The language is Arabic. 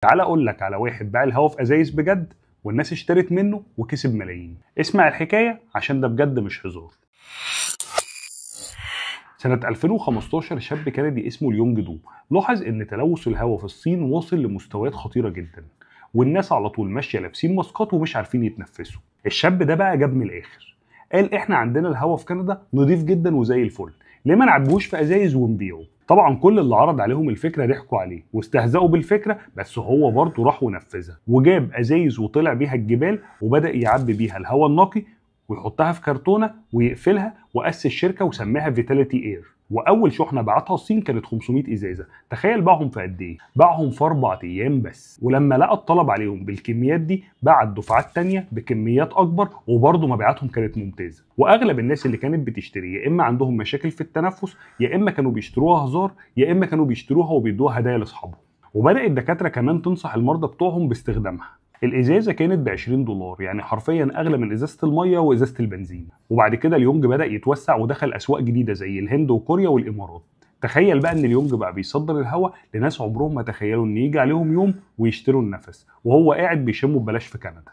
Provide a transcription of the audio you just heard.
تعال اقول لك على واحد باع الهوا في ازايز بجد والناس اشترت منه وكسب ملايين. اسمع الحكايه عشان ده بجد مش هزار. سنة 2015 شاب كندي اسمه اليونج دو لاحظ ان تلوث الهواء في الصين واصل لمستويات خطيرة جدا، والناس على طول ماشية لابسين ماسكات ومش عارفين يتنفسوا. الشاب ده بقى جاب من الاخر، قال احنا عندنا الهواء في كندا نضيف جدا وزي الفل، ليه ما نعبيهوش في ازايز ونبيعه؟ طبعا كل اللي عرض عليهم الفكره ضحكوا عليه واستهزأوا بالفكره، بس هو برضه راح ونفذها وجاب ازايز وطلع بيها الجبال وبدأ يعبي بيها الهواء النقي ويحطها في كرتونه ويقفلها، واسس شركه وسماها فيتاليتي اير. واول شحنه بعتها الصين كانت 500 ازازه. تخيل باعهم في قد ايه؟ باعهم في 4 ايام بس. ولما لقى الطلب عليهم بالكميات دي باع دفعات تانية بكميات اكبر، وبرضه مبيعاتهم كانت ممتازه. واغلب الناس اللي كانت بتشتري يا اما عندهم مشاكل في التنفس، يا اما كانوا بيشتروها هزار، يا اما كانوا بيشتروها وبيدوها هدايا لاصحابهم. وبدأ الدكاتره كمان تنصح المرضى بتوعهم باستخدامها. الازازه كانت ب $20، يعني حرفيا اغلى من ازازه الميه وازازه البنزين. وبعد كده اليونج بدا يتوسع ودخل اسواق جديده زي الهند وكوريا والامارات. تخيل بقى ان اليونج بقى بيصدر الهواء لناس عمرهم ما تخيلوا ان يجي عليهم يوم ويشتروا النفس وهو قاعد بيشمه ببلاش في كندا.